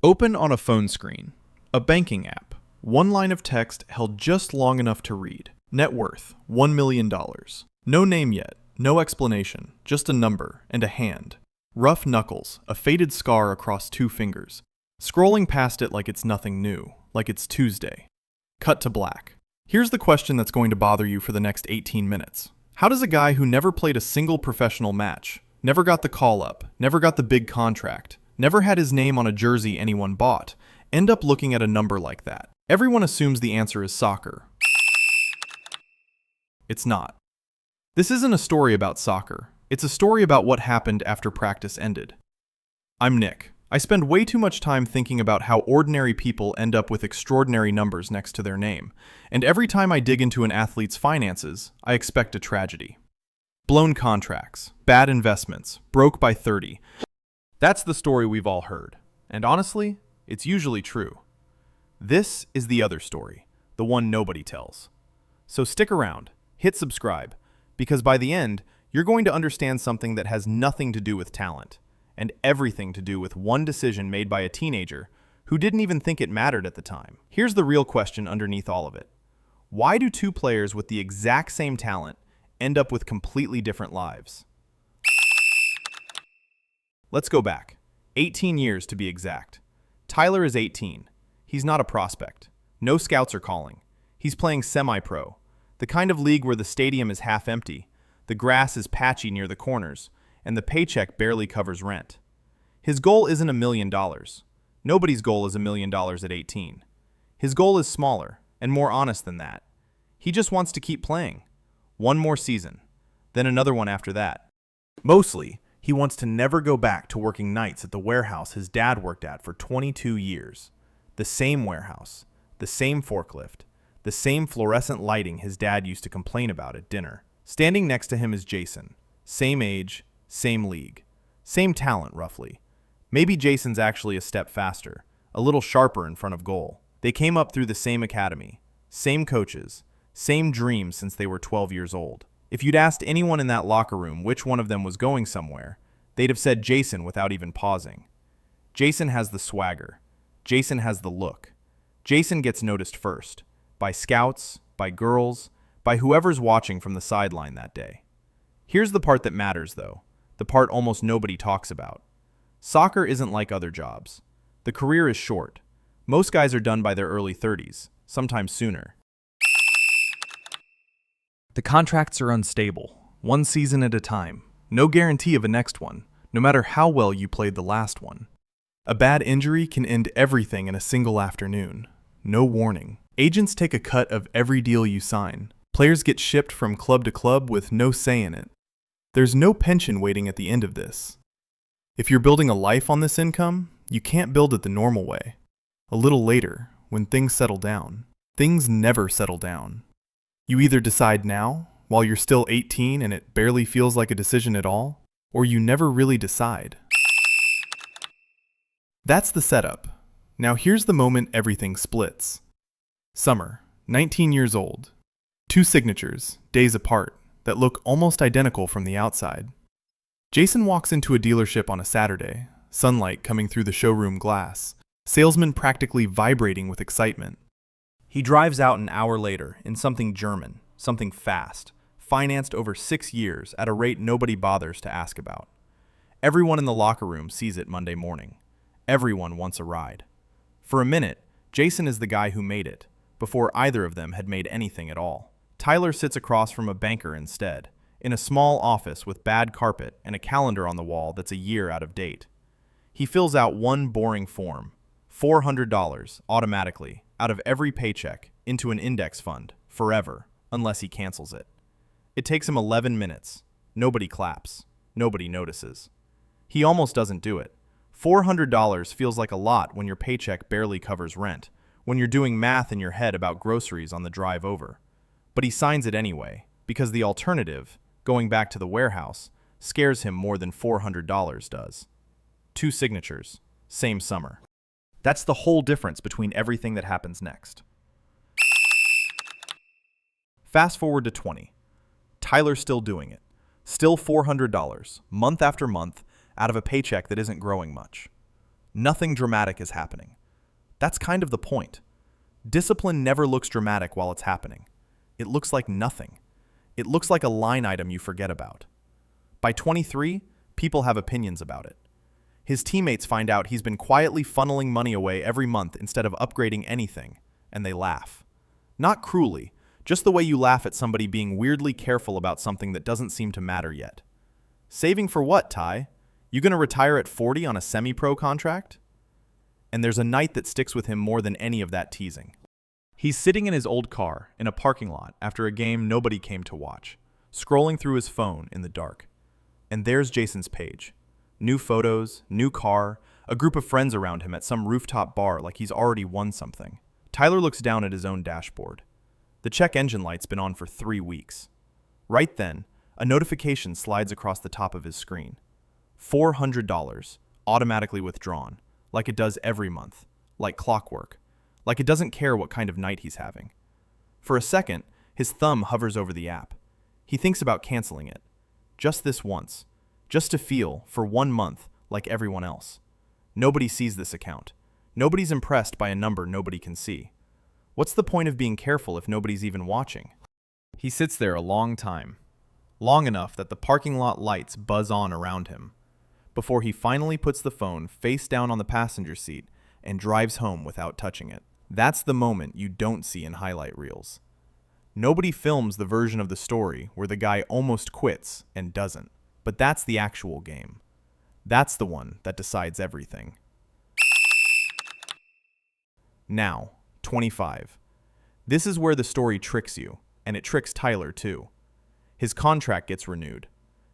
Open on a phone screen. A banking app. One line of text held just long enough to read. Net worth, $1 million. No name yet, no explanation, just a number and a hand. Rough knuckles, a faded scar across 2 fingers. Scrolling past it like it's nothing new, like it's Tuesday. Cut to black. Here's the question that's going to bother you for the next 18 minutes. How does a guy who never played a single professional match, never got the call-up, never got the big contract, never had his name on a jersey anyone bought, end up looking at a number like that? Everyone assumes the answer is soccer. It's not. This isn't a story about soccer. It's a story about what happened after practice ended. I'm Nick. I spend way too much time thinking about how ordinary people end up with extraordinary numbers next to their name, and every time I dig into an athlete's finances, I expect a tragedy. Blown contracts, bad investments, broke by 30. That's the story we've all heard, and honestly, it's usually true. This is the other story, the one nobody tells. So stick around, hit subscribe, because by the end, you're going to understand something that has nothing to do with talent, and everything to do with one decision made by a teenager who didn't even think it mattered at the time. Here's the real question underneath all of it. Why do 2 players with the exact same talent end up with completely different lives? Let's go back. 18 years to be exact. Tyler is 18. He's not a prospect. No scouts are calling. He's playing semi-pro, the kind of league where the stadium is half empty, the grass is patchy near the corners, and the paycheck barely covers rent. His goal isn't $1 million. Nobody's goal is $1 million at 18. His goal is smaller and more honest than that. He just wants to keep playing. One more season, then another one after that. Mostly, he wants to never go back to working nights at the warehouse his dad worked at for 22 years. The same warehouse, the same forklift, the same fluorescent lighting his dad used to complain about at dinner. Standing next to him is Jason. Same age, same league, same talent roughly. Maybe Jason's actually a step faster, a little sharper in front of goal. They came up through the same academy, same coaches, same dreams since they were 12 years old. If you'd asked anyone in that locker room which one of them was going somewhere, they'd have said Jason without even pausing. Jason has the swagger. Jason has the look. Jason gets noticed first, by scouts, by girls, by whoever's watching from the sideline that day. Here's the part that matters though, the part almost nobody talks about. Soccer isn't like other jobs. The career is short. Most guys are done by their early 30s, sometimes sooner. The contracts are unstable, one season at a time. No guarantee of a next one, no matter how well you played the last one. A bad injury can end everything in a single afternoon. No warning. Agents take a cut of every deal you sign. Players get shipped from club to club with no say in it. There's no pension waiting at the end of this. If you're building a life on this income, you can't build it the normal way. A little later, when things settle down. Things never settle down. You either decide now, while you're still 18 and it barely feels like a decision at all, or you never really decide. That's the setup. Now here's the moment everything splits. Summer, 19 years old. 2 signatures, days apart, that look almost identical from the outside. Jason walks into a dealership on a Saturday, sunlight coming through the showroom glass, salesman practically vibrating with excitement. He drives out an hour later in something German, something fast, financed over 6 years at a rate nobody bothers to ask about. Everyone in the locker room sees it Monday morning. Everyone wants a ride. For a minute, Jason is the guy who made it, before either of them had made anything at all. Tyler sits across from a banker instead, in a small office with bad carpet and a calendar on the wall that's a year out of date. He fills out one boring form, $400 automatically, out of every paycheck, into an index fund, forever, unless he cancels it. It takes him 11 minutes. Nobody claps. Nobody notices. He almost doesn't do it. $400 feels like a lot when your paycheck barely covers rent, when you're doing math in your head about groceries on the drive over. But he signs it anyway, because the alternative, going back to the warehouse, scares him more than $400 does. 2 signatures, same summer. That's the whole difference between everything that happens next. Fast forward to 20. Tyler's still doing it. Still $400, month after month, out of a paycheck that isn't growing much. Nothing dramatic is happening. That's kind of the point. Discipline never looks dramatic while it's happening. It looks like nothing. It looks like a line item you forget about. By 23, people have opinions about it. His teammates find out he's been quietly funneling money away every month instead of upgrading anything, and they laugh. Not cruelly, just the way you laugh at somebody being weirdly careful about something that doesn't seem to matter yet. Saving for what, Ty? You gonna retire at 40 on a semi-pro contract? And there's a night that sticks with him more than any of that teasing. He's sitting in his old car in a parking lot after a game nobody came to watch, scrolling through his phone in the dark. And there's Jason's page. New photos, new car, a group of friends around him at some rooftop bar like he's already won something. Tyler looks down at his own dashboard. The check engine light's been on for 3 weeks. Right then, a notification slides across the top of his screen. $400, automatically withdrawn, like it does every month, like clockwork, like it doesn't care what kind of night he's having. For a second, his thumb hovers over the app. He thinks about canceling it. Just this once. Just to feel, for 1 month, like everyone else. Nobody sees this account. Nobody's impressed by a number nobody can see. What's the point of being careful if nobody's even watching? He sits there a long time. Long enough that the parking lot lights buzz on around him, before he finally puts the phone face down on the passenger seat and drives home without touching it. That's the moment you don't see in highlight reels. Nobody films the version of the story where the guy almost quits and doesn't. But that's the actual game. That's the one that decides everything. Now, 25. This is where the story tricks you, and it tricks Tyler too. His contract gets renewed.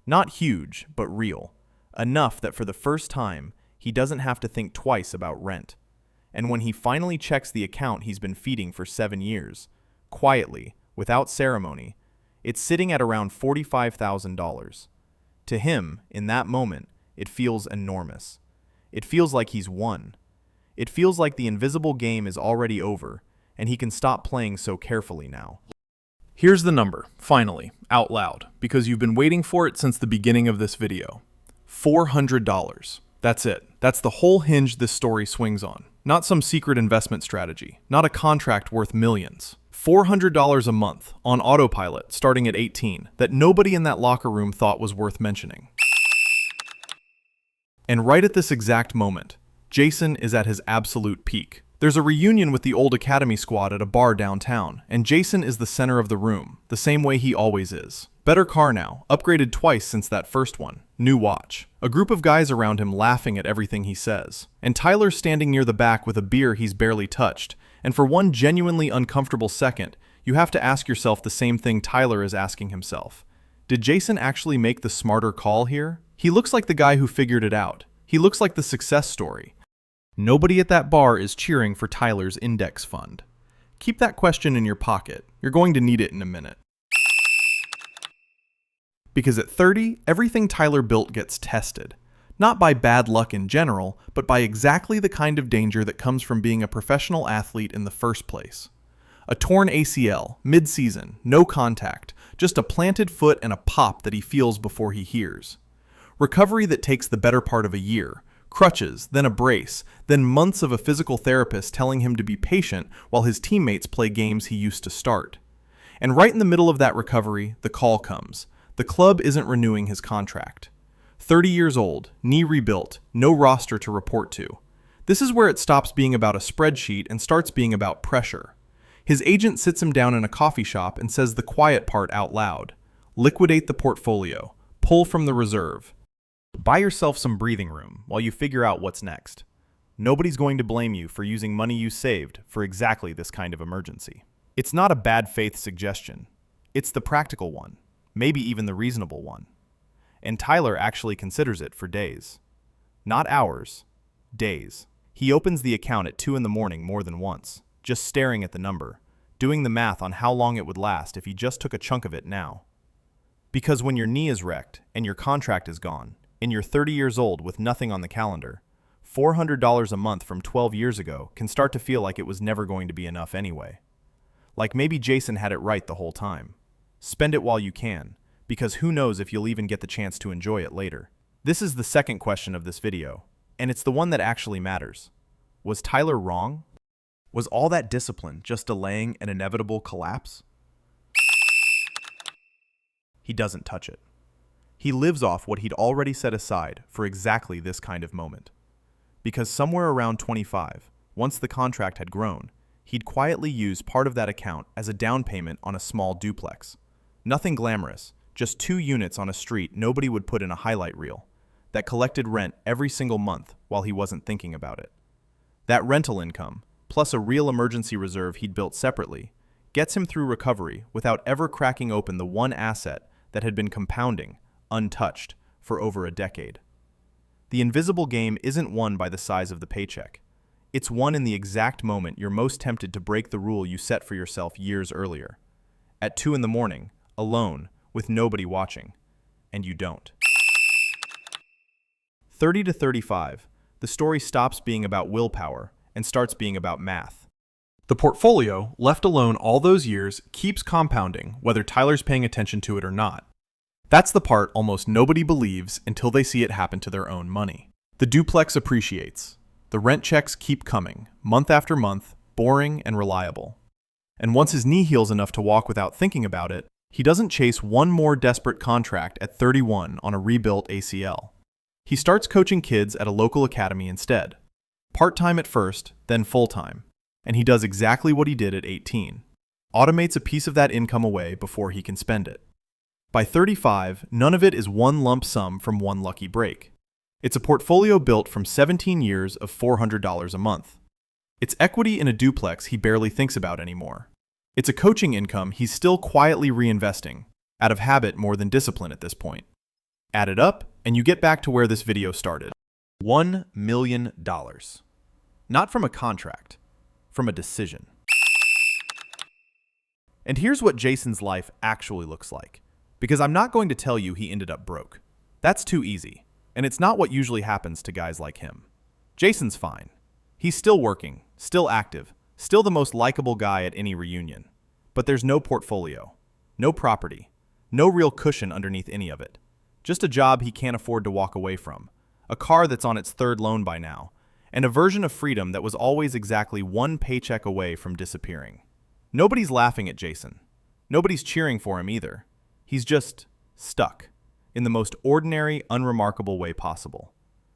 Not huge, but real. Enough that for the first time, he doesn't have to think twice about rent. And when he finally checks the account he's been feeding for 7 years, quietly, without ceremony, it's sitting at around $45,000. To him, in that moment, it feels enormous. It feels like he's won. It feels like the invisible game is already over, and he can stop playing so carefully now. Here's the number, finally, out loud, because you've been waiting for it since the beginning of this video. $400. That's it. That's the whole hinge this story swings on. Not some secret investment strategy. Not a contract worth millions. $400 a month on autopilot starting at 18 that nobody in that locker room thought was worth mentioning. And right at this exact moment, Jason is at his absolute peak. There's a reunion with the old academy squad at a bar downtown, and Jason is the center of the room, the same way he always is. Better car now, upgraded twice since that first one. New watch. A group of guys around him laughing at everything he says. And Tyler's standing near the back with a beer he's barely touched. And for one genuinely uncomfortable second, you have to ask yourself the same thing Tyler is asking himself. Did Jason actually make the smarter call here? He looks like the guy who figured it out. He looks like the success story. Nobody at that bar is cheering for Tyler's index fund. Keep that question in your pocket. You're going to need it in a minute. Because at 30, everything Tyler built gets tested. Not by bad luck in general, but by exactly the kind of danger that comes from being a professional athlete in the first place. A torn ACL, mid-season, no contact, just a planted foot and a pop that he feels before he hears. Recovery that takes the better part of a year, crutches, then a brace, then months of a physical therapist telling him to be patient while his teammates play games he used to start. And right in the middle of that recovery, the call comes. The club isn't renewing his contract. 30 years old, knee rebuilt, no roster to report to. This is where it stops being about a spreadsheet and starts being about pressure. His agent sits him down in a coffee shop and says the quiet part out loud. Liquidate the portfolio. Pull from the reserve. Buy yourself some breathing room while you figure out what's next. Nobody's going to blame you for using money you saved for exactly this kind of emergency. It's not a bad faith suggestion. It's the practical one, maybe even the reasonable one. And Tyler actually considers it for days. Not hours, days. He opens the account at 2 in the morning more than once, just staring at the number, doing the math on how long it would last if he just took a chunk of it now. Because when your knee is wrecked and your contract is gone, and you're 30 years old with nothing on the calendar, $400 a month from 12 years ago can start to feel like it was never going to be enough anyway. Like maybe Jason had it right the whole time. Spend it while you can, because who knows if you'll even get the chance to enjoy it later. This is the second question of this video. And it's the one that actually matters. Was Tyler wrong? Was all that discipline just delaying an inevitable collapse? He doesn't touch it. He lives off what he'd already set aside for exactly this kind of moment. Because somewhere around 25, once the contract had grown, he'd quietly use part of that account as a down payment on a small duplex. Nothing glamorous, just 2 units on a street nobody would put in a highlight reel, that collected rent every single month while he wasn't thinking about it. That rental income, plus a real emergency reserve he'd built separately, gets him through recovery without ever cracking open the one asset that had been compounding, untouched, for over a decade. The invisible game isn't won by the size of the paycheck. It's won in the exact moment you're most tempted to break the rule you set for yourself years earlier. At 2 in the morning, alone, with nobody watching. And you don't. 30 to 35, the story stops being about willpower and starts being about math. The portfolio, left alone all those years, keeps compounding whether Tyler's paying attention to it or not. That's the part almost nobody believes until they see it happen to their own money. The duplex appreciates. The rent checks keep coming, month after month, boring and reliable. And once his knee heals enough to walk without thinking about it, he doesn't chase one more desperate contract at 31 on a rebuilt ACL. He starts coaching kids at a local academy instead. Part-time at first, then full-time. And he does exactly what he did at 18. Automates a piece of that income away before he can spend it. By 35, none of it is one lump sum from one lucky break. It's a portfolio built from 17 years of $400 a month. It's equity in a duplex he barely thinks about anymore. It's a coaching income he's still quietly reinvesting, out of habit more than discipline at this point. Add it up, and you get back to where this video started. $1 million. Not from a contract, from a decision. And here's what Jason's life actually looks like. Because I'm not going to tell you he ended up broke. That's too easy, and it's not what usually happens to guys like him. Jason's fine. He's still working, still active, still the most likable guy at any reunion. But there's no portfolio, no property, no real cushion underneath any of it. Just a job he can't afford to walk away from, a car that's on its 3rd loan by now, and a version of freedom that was always exactly one paycheck away from disappearing. Nobody's laughing at Jason. Nobody's cheering for him either. He's just stuck, in the most ordinary, unremarkable way possible.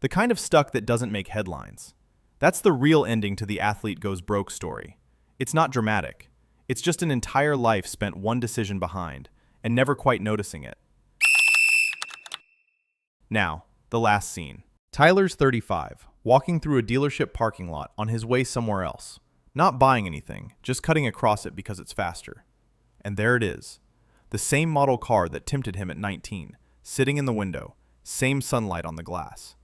The kind of stuck that doesn't make headlines. That's the real ending to the athlete goes broke story. It's not dramatic. It's just an entire life spent one decision behind, and never quite noticing it. Now, the last scene. Tyler's 35, walking through a dealership parking lot on his way somewhere else. Not buying anything, just cutting across it because it's faster. And there it is. The same model car that tempted him at 19, sitting in the window, same sunlight on the glass.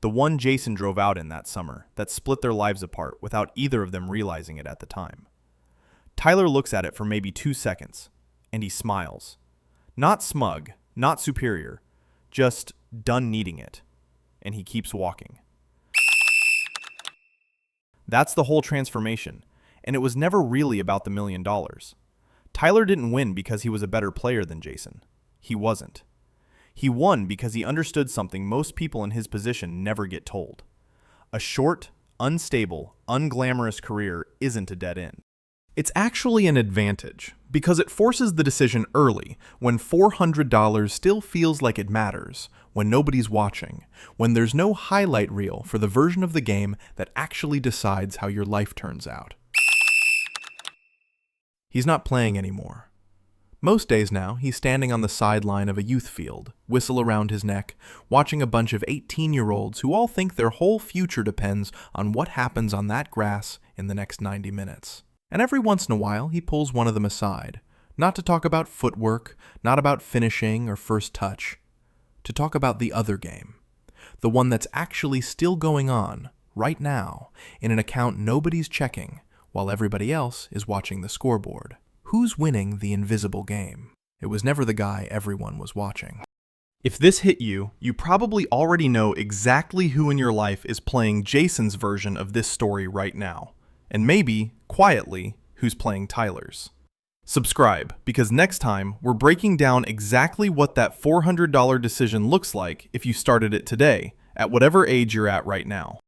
The one Jason drove out in that summer that split their lives apart without either of them realizing it at the time. Tyler looks at it for maybe 2 seconds, and he smiles. Not smug, not superior, just done needing it. And he keeps walking. That's the whole transformation, and it was never really about the $1 million. Tyler didn't win because he was a better player than Jason. He wasn't. He won because he understood something most people in his position never get told. A short, unstable, unglamorous career isn't a dead end. It's actually an advantage because it forces the decision early when $400 still feels like it matters, when nobody's watching, when there's no highlight reel for the version of the game that actually decides how your life turns out. He's not playing anymore. Most days now, he's standing on the sideline of a youth field, whistle around his neck, watching a bunch of 18-year-olds who all think their whole future depends on what happens on that grass in the next 90 minutes. And every once in a while, he pulls one of them aside, not to talk about footwork, not about finishing or first touch, to talk about the other game, the one that's actually still going on, right now, in an account nobody's checking, while everybody else is watching the scoreboard. Who's winning the invisible game? It was never the guy everyone was watching. If this hit you, you probably already know exactly who in your life is playing Jason's version of this story right now. And maybe, quietly, who's playing Tyler's. Subscribe, because next time, we're breaking down exactly what that $400 decision looks like if you started it today, at whatever age you're at right now.